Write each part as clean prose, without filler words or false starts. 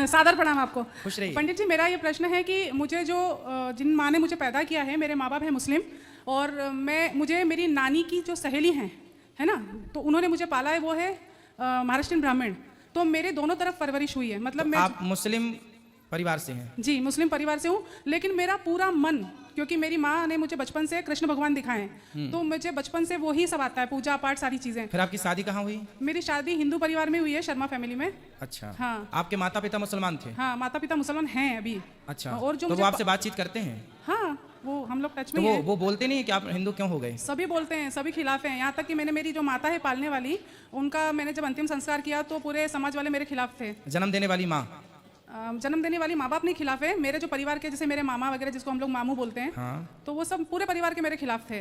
सादर प्रणाम आपको। खुश रहिए। पंडित जी, मेरा ये प्रश्न है कि मुझे जो जिन माँ ने मुझे पैदा किया है, मेरे माँ बाप हैं मुस्लिम, और मुझे मेरी नानी की जो सहेली हैं, है ना, तो उन्होंने मुझे पाला है, वो है महाराष्ट्रीयन ब्राह्मण। तो मेरे दोनों तरफ परवरिश हुई है, मतलब तो मैं आप मुस्लिम परिवार से हैं? जी मुस्लिम परिवार से हूँ, लेकिन मेरा पूरा मन, क्योंकि मेरी माँ ने मुझे बचपन से कृष्ण भगवान दिखाए हैं, तो मुझे बचपन से वो ही सब आता है, पूजा पाठ सारी चीज़ें। फिर आपकी शादी कहाँ हुई? मेरी शादी हिंदू परिवार में हुई है, शर्मा फैमिली में। अच्छा। हाँ। आपके माता पिता मुसलमान थे? हाँ, माता पिता मुसलमान हैं अभी। अच्छा। और जो तो वो मुझे आपसे बातचीत करते हैं? हाँ, वो हम लोग टच तो में हैं। वो बोलते नहीं है कि आप हिंदू क्यों हो गए? सभी बोलते हैं, सभी खिलाफ हैं। यहाँ तक कि मैंने मेरी जो माता है पालने वाली, उनका मैंने जब अंतिम संस्कार किया तो पूरे समाज वाले मेरे खिलाफ थे। जन्म देने वाली माँ? जन्म देने वाली माँ बाप नहीं खिलाफ है, मेरे जो परिवार के, जैसे मेरे मामा वगैरह जिसको हम लोग मामू बोलते हैं, हाँ। तो वो सब पूरे परिवार के मेरे खिलाफ थे।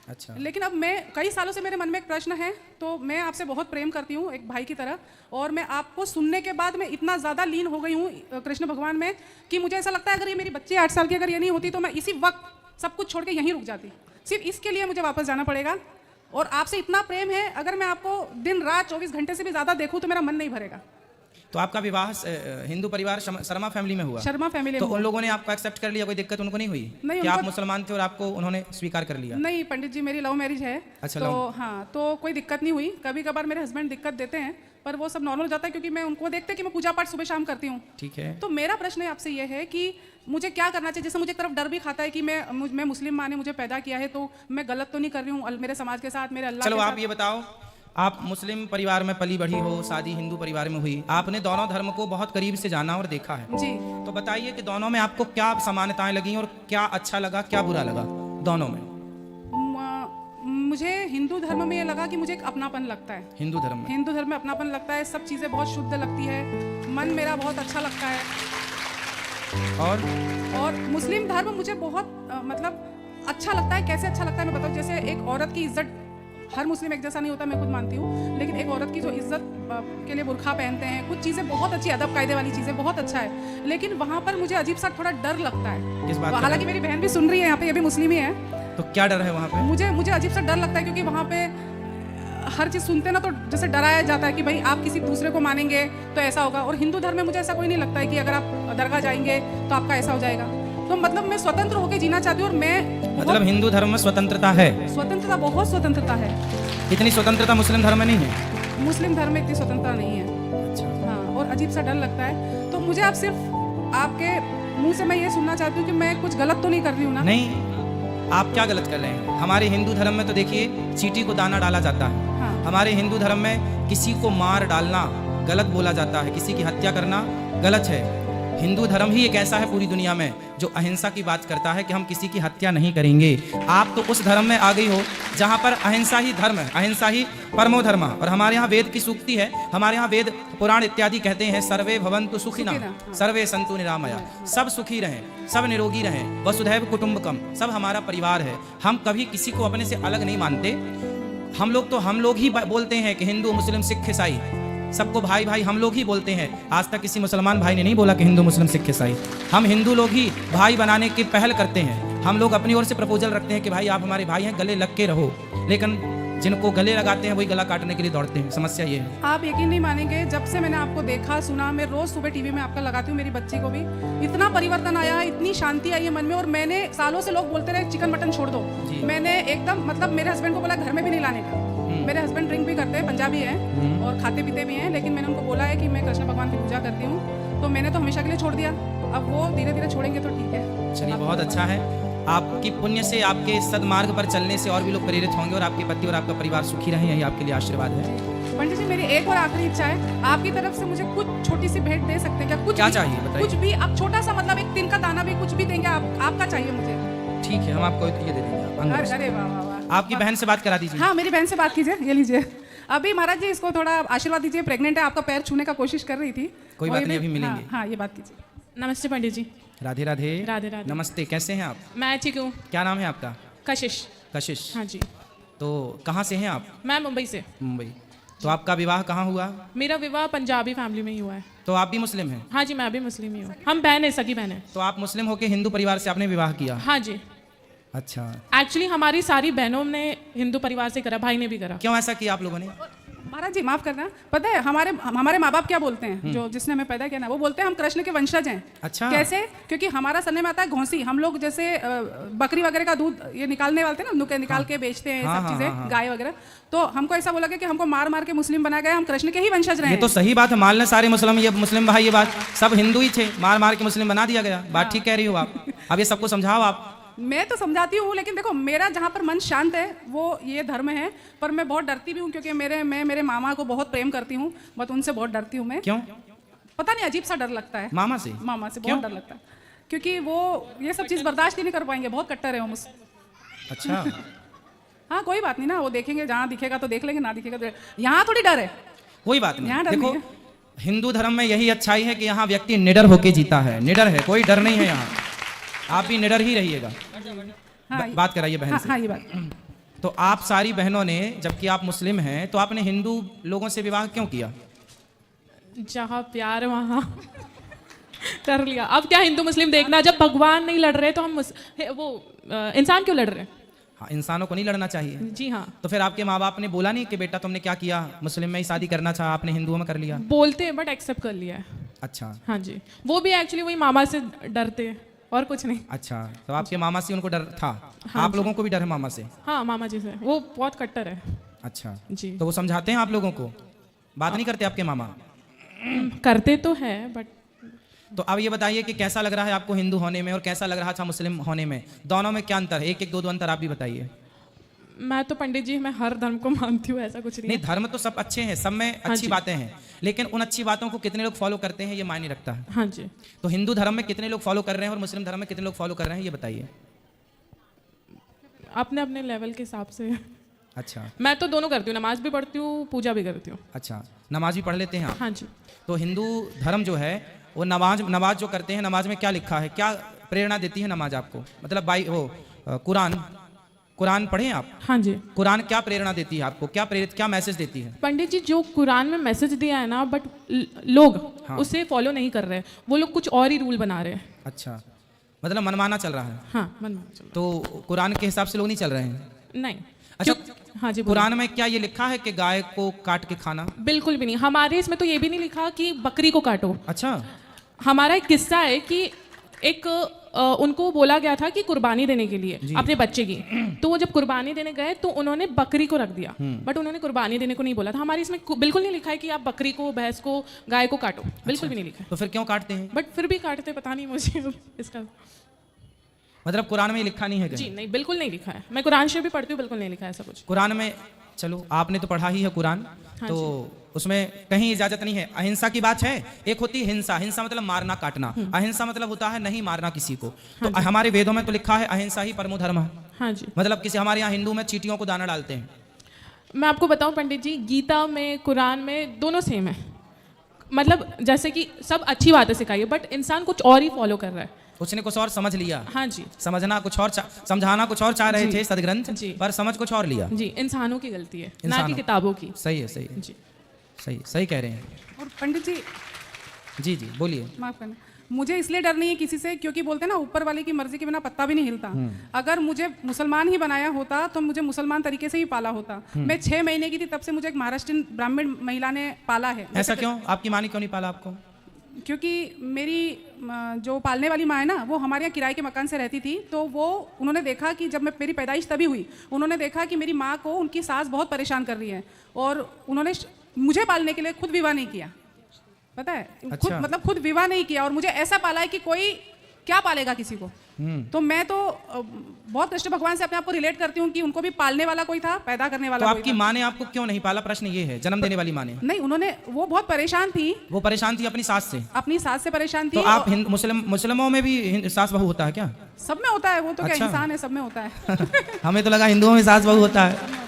अच्छा। लेकिन अब मैं, कई सालों से मेरे मन में एक प्रश्न है, तो मैं आपसे बहुत प्रेम करती हूँ एक भाई की तरह, और मैं आपको सुनने के बाद मैं इतना ज़्यादा लीन हो गई हूँ कृष्ण भगवान में कि मुझे ऐसा लगता है अगर ये मेरी बच्ची 8 साल की अगर ये नहीं होती तो मैं इसी वक्त सब कुछ छोड़ के यहीं रुक जाती। सिर्फ इसके लिए मुझे वापस जाना पड़ेगा, और आपसे इतना प्रेम है, अगर मैं आपको दिन रात 24 घंटे से भी ज़्यादा देखूँ तो मेरा मन नहीं भरेगा। तो आपका विवाह हिंदू परिवार शर्मा फैमिली में हुआ? शर्मा फैमिली तो में। उन लोगों ने आपको एक्सेप्ट कर लिया, कोई दिक्कत उनको नहीं हुई? नहीं, कि आप मुसलमान थे और आपको उन्होंने स्वीकार कर लिया? नहीं पंडित जी, मेरी लव मैरिज है। अच्छा। तो हाँ, तो कोई दिक्कत नहीं हुई। कभी कभार मेरे हस्बैंड दिक्कत देते हैं, पर वो सब नॉर्मल हो जाता है, क्योंकि मैं उनको देखते कि मैं पूजा पाठ सुबह शाम करती हूँ। ठीक है। तो मेरा प्रश्न आपसे ये है कि मुझे क्या करना चाहिए? जैसे मुझे एक तरफ डर भी खाता है कि मैं मुस्लिम माँ ने मुझे पैदा किया है, तो मैं गलत तो नहीं कर रही हूँ मेरे समाज के साथ, मेरे अल्लाह चलो के आप साथ। ये बताओ, आप मुस्लिम परिवार में पली बढ़ी हो, शादी हिंदू परिवार में हुई, आपने दोनों धर्म को बहुत करीब से जाना और देखा है जी। तो बताइए कि दोनों में आपको क्या समानताएं लगी और क्या अच्छा लगा, क्या बुरा लगा दोनों में? मुझे हिंदू धर्म में ये लगा कि मुझे एक अपनापन लगता है। हिंदू धर्म में अपनापन लगता है, सब चीज़ें बहुत शुद्ध लगती है, मन मेरा बहुत अच्छा लगता है। और मुस्लिम धर्म मुझे बहुत मतलब अच्छा लगता है। कैसे अच्छा लगता है मैं बताऊँ? जैसे एक औरत की इज्जत, हर मुस्लिम एक जैसा नहीं होता, मैं खुद मानती हूँ, लेकिन एक औरत की जो इज्जत के लिए बुर्खा पहनते हैं, कुछ चीज़ें बहुत अच्छी, अदब कायदे वाली चीज़ें बहुत अच्छा है, लेकिन वहाँ पर मुझे अजीब सा थोड़ा डर लगता है। किस बात का? हालांकि मेरी बहन भी सुन रही है यहाँ पे, ये भी मुस्लिम ही है। तो क्या डर है वहाँ पे? मुझे अजीब सा डर लगता है, क्योंकि वहाँ पे हर चीज़ सुनते ना तो जैसे डराया जाता है कि भाई आप किसी दूसरे को मानेंगे तो ऐसा होगा, और हिंदू धर्म में मुझे ऐसा कोई नहीं लगता है कि अगर आप दरगाह जाएंगे तो आपका ऐसा हो जाएगा। तो मतलब मैं स्वतंत्र होकर जीना चाहती हूँ, और मैं मतलब हिंदू धर्म में स्वतंत्रता है? स्वतंत्रता, बहुत स्वतंत्रता है। इतनी स्वतंत्रता मुस्लिम धर्म में नहीं है? मुस्लिम धर्म में इतनी स्वतंत्रता नहीं है। अच्छा। हाँ, और अजीब सा डर लगता है। तो मुझे आप सिर्फ आपके मुंह से मैं ये सुनना चाहती हूँ कि मैं कुछ गलत तो नहीं कर रही हूँ ना? नहीं, आप क्या गलत कर रहे हैं? हमारे हिंदू धर्म में तो देखिए चींटी को दाना डाला जाता है। हाँ। हमारे हिंदू धर्म में किसी को मार डालना गलत बोला जाता है, किसी की हत्या करना गलत है। हिंदू धर्म ही एक ऐसा है पूरी दुनिया में जो अहिंसा की बात करता है कि हम किसी की हत्या नहीं करेंगे। आप तो उस धर्म में आ गई हो जहाँ पर अहिंसा ही धर्म है, अहिंसा ही परमो धर्म। और हमारे यहाँ वेद की सूक्ति है, हमारे यहाँ वेद पुराण इत्यादि कहते हैं, सर्वे भवन्तु सुखिनः सर्वे सन्तु निरामया। सब सुखी रहें, सब निरोगी रहें, वसुधैव कुटुम्बकम, सब हमारा परिवार है। हम कभी किसी को अपने से अलग नहीं मानते। हम लोग ही बोलते हैं कि हिंदू मुस्लिम सिख ईसाई सबको भाई भाई हम लोग ही बोलते हैं। आज तक किसी मुसलमान भाई ने नहीं बोला कि हिंदू मुस्लिम सिख ईसाई। हम हिंदू लोग ही भाई बनाने की पहल करते हैं। हम लोग अपनी ओर से प्रपोजल रखते हैं कि भाई आप हमारे भाई हैं, गले लग के रहो। लेकिन जिनको गले लगाते हैं वही गला काटने के लिए दौड़ते हैं। समस्या ये है। आप यकीन नहीं मानेंगे, जब से मैंने आपको देखा सुना, मैं रोज सुबह टीवी में आपका लगाती हूँ, मेरी बच्ची को भी इतना परिवर्तन आया है, इतनी शांति आई है मन में। और मैंने सालों से लोग बोलते रहे चिकन मटन छोड़ दो, मैंने एकदम मतलब मेरे हस्बैंड को बोला घर में भी नहीं लाने का। मेरे हस्बैंड ड्रिंक भी करते हैं, पंजाबी हैं और खाते पीते भी हैं, लेकिन मैंने उनको बोला है कि मैं कृष्ण भगवान की पूजा करती हूँ, तो मैंने तो हमेशा के लिए छोड़ दिया। अब वो धीरे धीरे छोड़ेंगे तो ठीक है। चलिए, बहुत अच्छा है। आपकी पुण्य से, आपके सदमार्ग पर चलने से और भी लोग प्रेरित होंगे और आपके पति और आपका परिवार सुखी रहें, यही आपके लिए आशीर्वाद है। पंडित जी, मेरी एक और आखिरी इच्छा है, आपकी तरफ से मुझे कुछ छोटी सी भेंट दे सकते हैं क्या? कुछ क्या चाहिए बताइए? कुछ भी, आप छोटा सा, मतलब एक तिल का दाना भी, कुछ भी देंगे आपका चाहिए मुझे। ठीक है, हम आपको ये दे देंगे। अरे वाह वाह वाह। आपकी बहन से बात करा दीजिए। हाँ, मेरी बहन से बात कीजिए। ये लीजिए। अभी महाराज जी इसको थोड़ा आशीर्वाद दीजिए, प्रेग्नेंट है, आपका पैर छूने का कोशिश कर रही थी। कोई बात नहीं, अभी मिलेंगे। हाँ, ये बात कीजिए। नमस्ते पंडित जी। राधे राधे। राधे राधे। नमस्ते, कैसे हैं आप? मैं ठीक हूँ। क्या नाम है आपका? कशिश। कशिश। हाँ जी। तो कहाँ से हैं आप? मैं मुंबई से। मुंबई। तो आपका विवाह कहाँ हुआ? मेरा विवाह पंजाबी फैमिली में ही हुआ है। तो आप भी मुस्लिम हैं? हाँ जी, मैं भी मुस्लिम ही हूँ। हम बहन है, सगी बहन है। तो आप मुस्लिम होकर हिंदू परिवार से आपने विवाह किया? हाँ जी। अच्छा। एक्चुअली हमारी सारी बहनों ने हिंदू परिवार से करा, भाई ने भी करा। क्यों ऐसा किया आप लोगों ने? महाराज जी माफ करना, पता है हमारे माँ बाप क्या बोलते हैं, जो जिसने हमें पैदा किया ना, वो बोलते हैं हम कृष्ण के वंशज हैं। अच्छा। कैसे? क्योंकि हमारा सरनेम आता है घोंसी। हम लोग जैसे बकरी वगैरह का दूध ये निकालने वाले थे ना, नुके निकाल के बेचते हैं, सब चीजें, गाय वगैरह। तो हमको ऐसा बोला कि हमको मार मार के मुस्लिम बनाया गया, हम कृष्ण के ही वंशज रहे ये तो सही बात है, मान लें सारे मुस्लिम, ये मुस्लिम भाई, ये बात सब हिंदू ही थे, मार मार के मुस्लिम बना दिया गया। बात ठीक कह रही हो आप। अब ये सबको समझाओ आप। मैं तो समझाती हूँ, लेकिन देखो मेरा जहाँ पर मन शांत है वो ये धर्म है, पर मैं बहुत डरती भी हूँ क्योंकि मैं मेरे मामा को बहुत प्रेम करती हूँ, बट उनसे बहुत डरती हूँ मैं। क्यों? पता नहीं, अजीब सा डर लगता है। मामा से? मामा से बहुत डर लगता है, क्योंकि वो ये सब चीज़ बर्दाश्त ही नहीं कर पाएंगे, बहुत कट्टर है वो मुझसे। अच्छा। हाँ कोई बात नहीं ना, वो देखेंगे, जहाँ दिखेगा तो देख लेंगे, ना दिखेगा तो यहाँ थोड़ी डर है। कोई बात नहीं, यहाँ डर देखो नहीं हिंदू धर्म में यही अच्छाई है कि यहाँ व्यक्ति निडर होके जीता है, निडर है, कोई डर नहीं है यहाँ। आप भी निडर ही रहिएगा। हाँ, बात कराइए बहन से। हाँ ये बात। तो आप सारी बहनों ने, जबकि आप मुस्लिम हैं, तो आपने हिंदू लोगों से विवाह क्यों किया? जहाँ प्यार वहाँ कर लिया। अब क्या हिंदू मुस्लिम देखना, जब भगवान नहीं लड़ रहे तो हम इंसान क्यों लड़ रहे हैं? हाँ, इंसानों को नहीं लड़ना चाहिए। जी हाँ। तो फिर आपके माँ बाप ने बोला नहीं कि बेटा तुमने क्या किया, मुस्लिम में ही शादी करना चाहा, आपने हिंदुओं में कर लिया? बोलते हैं बट एक्सेप्ट कर लिया है। अच्छा। हाँ जी, वो भी एक्चुअली वही मामा से डरते हैं और कुछ नहीं। अच्छा, तो आपके मामा से उनको डर था? हाँ, आप लोगों को भी डर है मामा से? हाँ मामा जी से, वो बहुत कट्टर है। अच्छा जी। तो वो समझाते हैं आप लोगों को? बात नहीं करते आपके मामा? करते तो है बट। तो अब ये बताइए कि कैसा लग रहा है आपको हिंदू होने में और कैसा लग रहा था मुस्लिम होने में? दोनों में क्या अंतर है? एक एक दो अंतर आप भी बताइए। मैं तो पंडित जी, मैं हर धर्म को मानती हूँ, ऐसा कुछ नहीं नहीं, है। धर्म तो सब अच्छे हैं, सब में अच्छी जी। बातें हैं, लेकिन उन अच्छी बातों को कितने लोग फॉलो करते हैं ये मायने रखता है। हाँ जी। तो हिंदू धर्म में कितने लोग फॉलो कर रहे हैं और मुस्लिम धर्म में कितने लोग फॉलो कर रहे हैं, ये बताइए। अपने अपने लेवल के हिसाब से। अच्छा। मैं तो दोनों करती हूँ, नमाज भी पढ़ती हूँ, पूजा भी करती हूँ। अच्छा, नमाज भी पढ़ लेते हैं आप? हाँ जी। तो हिंदू धर्म जो है वो नमाज जो करते हैं, नमाज में क्या लिखा है, क्या प्रेरणा देती है नमाज आपको? मतलब कुरान पढ़े आप? हाँ जी। कुरान क्या प्रेरणा देती है आपको, क्या मैसेज देती है? पंडित जी, जो कुरान में मैसेज दिया है ना, बट लोग उसे फॉलो नहीं कर रहे हैं, वो लोग कुछ और ही रूल बना रहे हैं। अच्छा, मतलब मनमाना चल रहा है। हाँ मनमाना चल तो कुरान के हिसाब से लोग नहीं चल रहे हैं? नहीं। अच्छा। हाँ जी। कुरान में क्या ये लिखा है कि गाय को काट के खाना? बिल्कुल भी नहीं, हमारे इसमें तो ये भी नहीं लिखा कि बकरी को काटो। अच्छा। हमारा एक किस्सा है कि एक उनको बोला गया था कि कुर्बानी देने के लिए अपने बच्चे की, तो वो जब कुर्बानी देने गए तो उन्होंने बकरी को रख दिया, बट उन्होंने कुर्बानी देने को नहीं बोला था। हमारे इसमें बिल्कुल नहीं लिखा है कि आप बकरी को, भैंस को, गाय को काटो, बिल्कुल भी नहीं लिखा है। तो फिर क्यों काटते हैं? बट फिर भी काटते, पता नहीं मुझे इसका। मतलब कुरान में लिखा नहीं है कहीं? जी नहीं, बिल्कुल नहीं लिखा है। मैं कुरान शरीफ भी पढ़ती हूँ, बिल्कुल नहीं लिखा है ऐसा कुछ कुरान में। चलो, आपने तो पढ़ा ही है कुरान, तो उसमें कहीं इजाजत नहीं है। अहिंसा की बात है। एक होती है हिंसा, हिंसा मतलब मारना काटना, अहिंसा मतलब होता है नहीं मारना किसी को। तो हमारे वेदों में तो लिखा है अहिंसा ही परमो धर्म है। हाँ जी। मतलब किसी, हमारे यहाँ हिंदू में चींटियों को दाना डालते हैं। मैं आपको बताऊं पंडित जी, गीता में, कुरान में, दोनों सेम है। मतलब जैसे कि सब अच्छी बातें सिखाई है, बट इंसान कुछ और ही फॉलो कर रहा है। उसने कुछ और समझ लिया। हाँ जी। समझना कुछ और, समझाना कुछ और चाह रहे थे सदग्रंथ, पर समझ कुछ और लिया। जी, इंसानों की गलती है, ना कि किताबों की। सही है, सही है जी। सही कह रहे हैं। और पंडित जी, जी बोलिए। माफ करना, मुझे इसलिए डर नहीं है किसी से, क्योंकि बोलते हैं ना ऊपर वाले की मर्जी के बिना पत्ता भी नहीं हिलता। अगर मुझे मुसलमान ही बनाया होता तो मुझे मुसलमान तरीके से ही पाला होता। मैं 6 महीने की थी तब से मुझे एक महाराष्ट्रीयन ब्राह्मण महिला ने पाला है। ऐसा क्यों? आपकी माँ ने क्यों नहीं पाला आपको? क्योंकि मेरी जो पालने वाली माँ है ना, वो हमारे यहाँ किराए के मकान से रहती थी, तो उन्होंने देखा कि जब मेरी पैदाइश तभी हुई, उन्होंने देखा कि मेरी माँ को उनकी सास बहुत परेशान कर रही है, और उन्होंने मुझे पालने के लिए खुद विवाह नहीं किया। पता है? अच्छा। खुद विवाह नहीं किया, और मुझे ऐसा पाला है कि कोई क्या पालेगा किसी को। तो मैं तो बहुत कृष्ण भगवान से अपने आप को रिलेट करती हूँ कि उनको भी पालने वाला कोई था, पैदा करने वाला तो कोई आपकी था। माँ ने आपको क्यों नहीं पाला? प्रश्न ये है, जन्म देने वाली माँ ने। नहीं, वो बहुत परेशान थी। वो परेशान थी अपनी सास से? अपनी सास से परेशान थी। तो आप मुस्लिमों में भी सास बहू होता है क्या? सब में होता है, वो तो अच्छा। क्या इंसान है, सब में होता है। हमें तो लगा हिंदुओं में सास बहू होता है।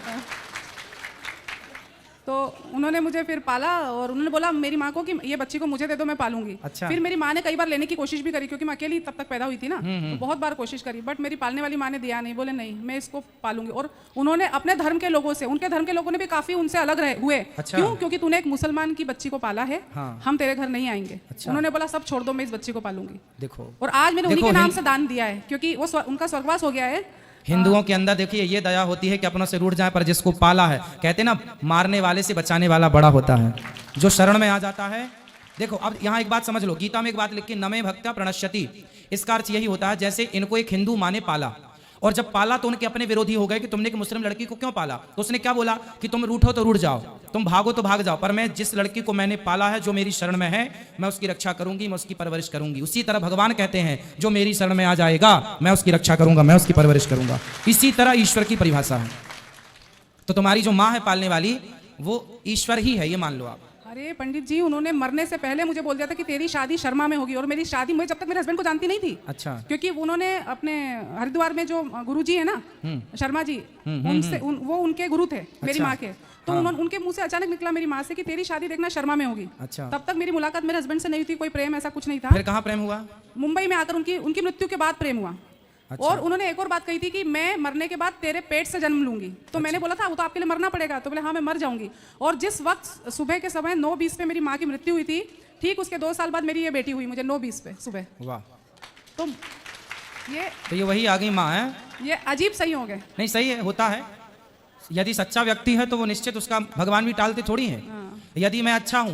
तो उन्होंने मुझे फिर पाला, और उन्होंने बोला मेरी माँ को कि ये बच्ची को मुझे दे दो, मैं पालूंगी। अच्छा। फिर मेरी माँ ने कई बार लेने की कोशिश भी करी, क्योंकि मैं अकेली तब तक पैदा हुई थी ना, तो बहुत बार कोशिश करी, बट मेरी पालने वाली माँ ने दिया नहीं, बोले नहीं मैं इसको पालूंगी। और उन्होंने अपने धर्म के लोगों से, उनके धर्म के लोगों ने भी काफी उनसे अलग हुए। अच्छा। क्यों? क्योंकि तूने एक मुसलमान की बच्ची को पाला है, हाँ। हम तेरे घर नहीं आएंगे। अच्छा। उन्होंने बोला सब छोड़ दो, मैं इस बच्ची को पालूंगी। देखो, और आज मैंने उन्हीं के नाम से दान दिया है, क्योंकि वो उनका स्वर्गवास हो गया है, हिंदुओं के अंदर देखिए ये दया होती है कि अपनों से रूठ जाए, पर जिसको पाला है, कहते ना मारने वाले से बचाने वाला बड़ा होता है, जो शरण में आ जाता है। देखो अब यहाँ एक बात समझ लो, गीता में एक बात लिखी, नमे भक्त्या प्रणश्यति। इसका अर्थ यही होता है जैसे इनको एक हिंदू माँ ने पाला, और जब पाला तो उनके अपने विरोधी हो गए कि तुमने एक मुस्लिम लड़की को क्यों पाला, तो उसने क्या बोला कि तुम रूठो तो रूठ जाओ, तुम भागो तो भाग जाओ, पर मैं जिस लड़की को मैंने पाला है, जो मेरी शरण में है, मैं उसकी रक्षा करूंगी, मैं उसकी परवरिश करूंगी। उसी तरह भगवान कहते हैं जो मेरी शरण में आ जाएगा मैं उसकी रक्षा करूंगा, मैं उसकी परवरिश करूंगा। इसी तरह ईश्वर की परिभाषा है। तो तुम्हारी जो माँ है पालने वाली, वो ईश्वर ही है, ये मान लो आप। अरे पंडित जी, उन्होंने मरने से पहले मुझे बोल दिया था कि तेरी शादी शर्मा में होगी, और मेरी शादी मैं जब तक मेरे हस्बैंड को जानती नहीं थी। अच्छा। क्योंकि उन्होंने अपने हरिद्वार में जो गुरुजी है ना, शर्मा जी, उनसे वो उनके गुरु थे मेरी माँ के। तो उन्होंने उनके मुंह से अचानक निकला मेरी माँ से कि तेरी शादी देखना शर्मा में होगी। अच्छा। तब तक मेरी मुलाकात मेरे हस्बैंड से नहीं थी, कोई प्रेम ऐसा कुछ नहीं था। फिर कहाँ प्रेम हुआ? मुंबई में आकर उनकी मृत्यु के बाद प्रेम हुआ। अच्छा। और उन्होंने एक और बात कही थी कि मैं मरने के बाद तेरे पेट से जन्म लूंगी। तो अच्छा। मैंने बोला था वो तो आपके लिए मरना पड़ेगा, तो बोले हाँ मैं मर जाऊंगी। और जिस वक्त सुबह के समय 9:20 पे मेरी माँ की मृत्यु हुई थी, ठीक उसके 2 साल बाद मेरी ये बेटी हुई मुझे 9:20 पे सुबह। वाह। तो ये वही आ गई माँ है। ये अजीब सही हो गए। नहीं सही है, होता है। यदि सच्चा व्यक्ति है तो वो निश्चित उसका भगवान भी टालते थोड़ी है। यदि मैं अच्छा हूँ